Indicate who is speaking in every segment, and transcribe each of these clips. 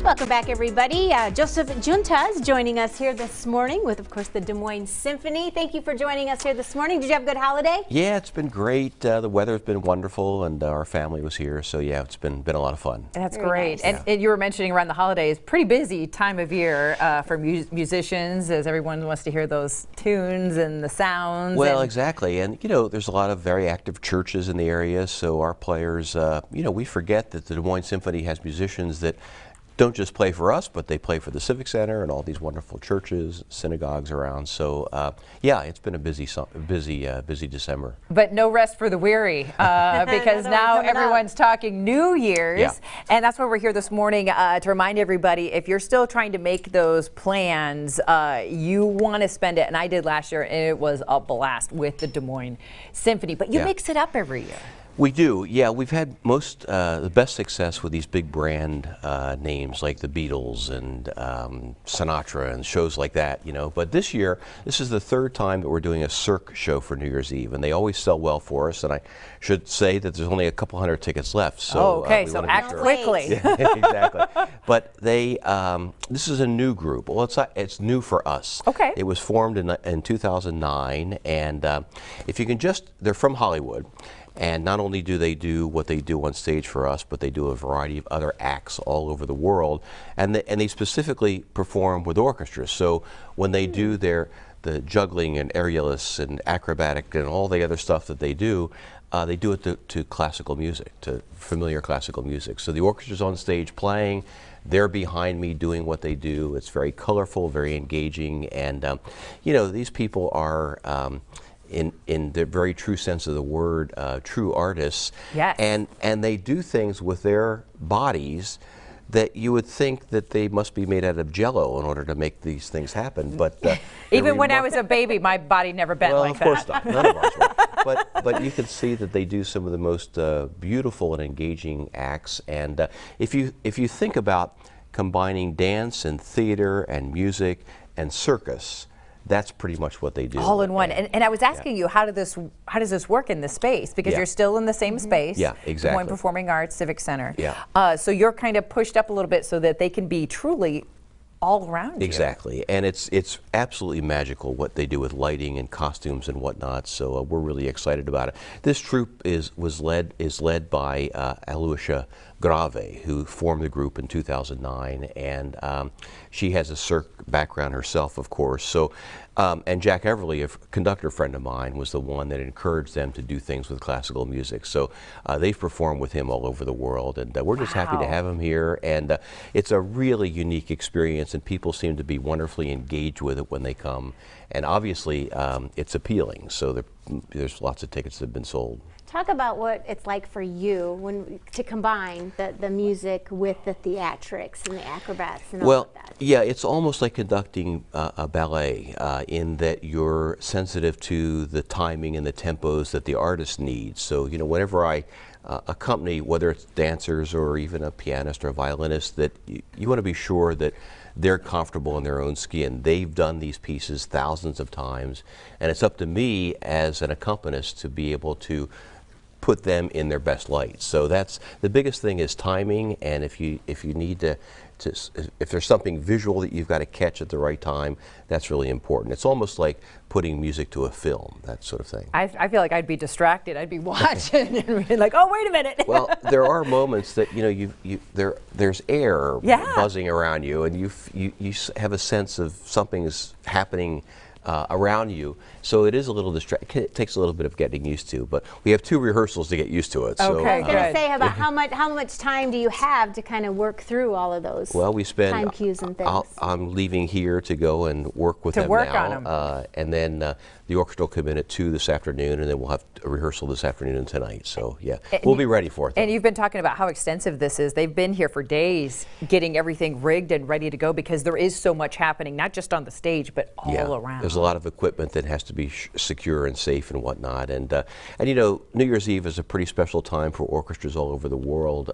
Speaker 1: Welcome back, everybody. Joseph Juntas joining us here this morning with, of course, the Des Moines Symphony. Thank you for joining us here this morning. Did you have a good holiday?
Speaker 2: Yeah, it's been great. The weather's been wonderful, and our family was here, so yeah, it's been a lot of fun.
Speaker 3: That's
Speaker 1: Very
Speaker 3: great.
Speaker 1: nice.
Speaker 3: And you were mentioning around the holidays, pretty busy time of year for musicians, as everyone wants to hear those tunes and the sounds.
Speaker 2: Well, exactly, and you know, there's a lot of very active churches in the area, so our players, you know, we forget that the Des Moines Symphony has musicians that don't just play for us, but they play for the Civic Center and all these wonderful churches, synagogues around. So, yeah, it's been a busy December.
Speaker 3: But no rest for the weary, because now everyone's talking New Year's,
Speaker 2: Yeah.
Speaker 3: and that's why we're here this morning to remind everybody, if you're still trying to make those plans, you want to spend it, and I did last year, and it was a blast with the Des Moines Symphony. But you mix it up every year.
Speaker 2: We do, yeah. We've had the best success with these big brand names like the Beatles and Sinatra and shows like that, you know. But this year, this is the third time that we're doing a Cirque show for New Year's Eve, and they always sell well for us. And I should say that there's only a couple hundred tickets left. So,
Speaker 3: okay, so act quickly.
Speaker 2: Yeah, exactly. But they, this is a new group. Well, it's new for us.
Speaker 3: Okay.
Speaker 2: It was formed in 2009, and if you can they're from Hollywood. And not only do they do what they do on stage for us, but they do a variety of other acts all over the world. And they specifically perform with orchestras. So when they do the juggling and aerialists and acrobatic and all the other stuff that they do it to classical music, to familiar classical music. So the orchestra's on stage playing. They're behind me doing what they do. It's very colorful, very engaging. And, you know, these people are in the very true sense of the word, true artists.
Speaker 3: Yes.
Speaker 2: And they do things with their bodies that you would think that they must be made out of Jell-O in order to make these things happen. But
Speaker 3: even when I was a baby, my body never bent like that.
Speaker 2: Well, of course not. None of us were. But you can see that they do some of the most beautiful and engaging acts. And if you think about combining dance and theater and music and circus, that's pretty much what they do.
Speaker 3: All in one. And I was asking you, how does this work in the space? Because you're still in the same space.
Speaker 2: Yeah, exactly.
Speaker 3: Des Moines Performing Arts Civic Center.
Speaker 2: Yeah.
Speaker 3: So you're kind of pushed up a little bit so that they can be truly all around you.
Speaker 2: Exactly. And it's absolutely magical what they do with lighting and costumes and whatnot. So we're really excited about it. This troupe is led by Alucia Grave, who formed the group in 2009, and she has a Cirque background herself, of course. So, and Jack Everly, a conductor friend of mine, was the one that encouraged them to do things with classical music. So they've performed with him all over the world, and we're just happy to have him here. And it's a really unique experience, and people seem to be wonderfully engaged with it when they come. And obviously, it's appealing. So there's lots of tickets that have been sold.
Speaker 1: Talk about what it's like for you to combine the music with the theatrics and the acrobats and all of that.
Speaker 2: Yeah, it's almost like conducting a ballet in that you're sensitive to the timing and the tempos that the artist needs. So, you know, whenever I accompany, whether it's dancers or even a pianist or a violinist, that you want to be sure that they're comfortable in their own skin. They've done these pieces thousands of times, and it's up to me as an accompanist to be able to put them in their best light. So that's the biggest thing, is timing. And if you need if there's something visual that you've got to catch at the right time, that's really important. It's almost like putting music to a film, that sort of thing.
Speaker 3: I feel like I'd be distracted. I'd be watching and be like, oh, wait a minute.
Speaker 2: Well, there are moments that, you know, there's air buzzing around you, and you have a sense of something's happening around you, so it is a little distracting. It takes a little bit of getting used to, but we have 2 rehearsals to get used to it. So,
Speaker 1: I was going to say, about how much time do you have to kind of work through all of those?
Speaker 2: Well, we spend
Speaker 1: time cues and things.
Speaker 2: I'm leaving here to go and work with them now, and then the orchestra will come in at 2 this afternoon, and then we'll have a rehearsal this afternoon and tonight. So yeah, we'll be ready for it.
Speaker 3: And you've been talking about how extensive this is. They've been here for days getting everything rigged and ready to go, because there is so much happening, not just on the stage, but all around.
Speaker 2: There's there's a lot of equipment that has to be secure and safe and whatnot. And you know, New Year's Eve is a pretty special time for orchestras all over the world.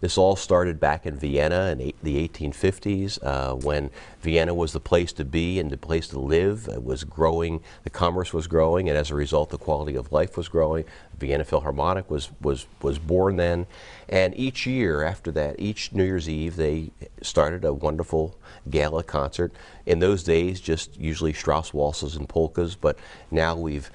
Speaker 2: This all started back in Vienna in the 1850s when Vienna was the place to be and the place to live. It was growing, the commerce was growing, and as a result the quality of life was growing. Vienna Philharmonic was born then, and each year after that, each New Year's Eve, they started a wonderful gala concert. In those days, just usually Strauss waltzes and polkas, but now we've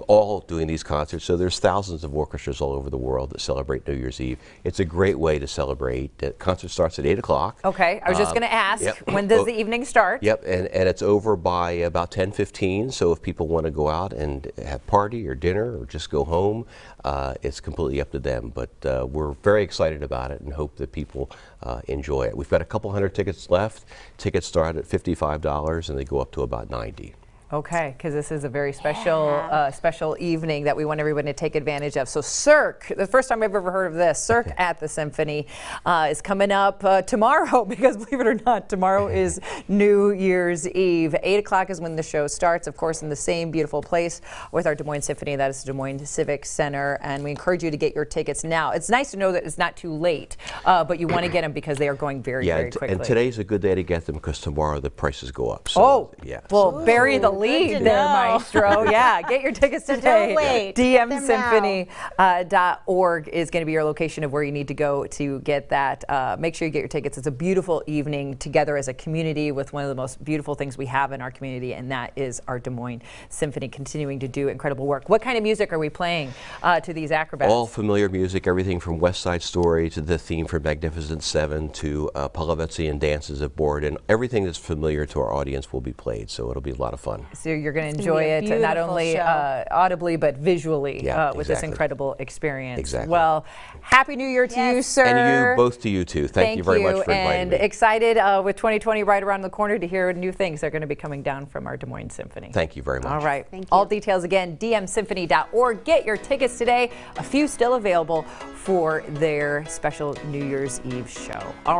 Speaker 2: all doing these concerts, so there's thousands of orchestras all over the world that celebrate New Year's Eve. It's a great way to celebrate. The concert starts at 8 o'clock.
Speaker 3: Okay, I was just going to ask, when does the evening start?
Speaker 2: Yep, and it's over by about 10:15, so if people want to go out and have party or dinner or just go home, it's completely up to them. But we're very excited about it and hope that people enjoy it. We've got a couple hundred tickets left. Tickets start at $55 and they go up to about $90.
Speaker 3: Okay, because this is a very special special evening that we want everybody to take advantage of. So Cirque, the first time I've ever heard of this, Cirque at the Symphony is coming up tomorrow, because believe it or not, tomorrow is New Year's Eve. 8 o'clock is when the show starts, of course, in the same beautiful place with our Des Moines Symphony. That is the Des Moines Civic Center, and we encourage you to get your tickets now. It's nice to know that it's not too late, but you want to get them because they are going very, very quickly.
Speaker 2: And today's a good day to get them because tomorrow the prices go up. So,
Speaker 3: well, bury the lead there, Maestro. Yeah, get your tickets today.
Speaker 1: Don't wait.
Speaker 3: DMsymphony.org is going to be your location of where you need to go to get that. Make sure you get your tickets. It's a beautiful evening together as a community with one of the most beautiful things we have in our community, and that is our Des Moines Symphony continuing to do incredible work. What kind of music are we playing to these acrobats?
Speaker 2: All familiar music, everything from West Side Story to the theme for Magnificent Seven to Polovetzian dances aboard, and everything that's familiar to our audience will be played, so it'll be a lot of fun.
Speaker 3: So you're going to enjoy it not only audibly but visually with this incredible experience.
Speaker 2: Exactly.
Speaker 3: Well, Happy New Year to you, sir.
Speaker 2: And you, both to you too. Thank you very much for inviting me.
Speaker 3: And excited with 2020 right around the corner to hear new things that are going to be coming down from our Des Moines Symphony.
Speaker 2: Thank you very much.
Speaker 3: All right.
Speaker 1: Thank you.
Speaker 3: All details again, dmsymphony.org. Get your tickets today. A few still available for their special New Year's Eve show. All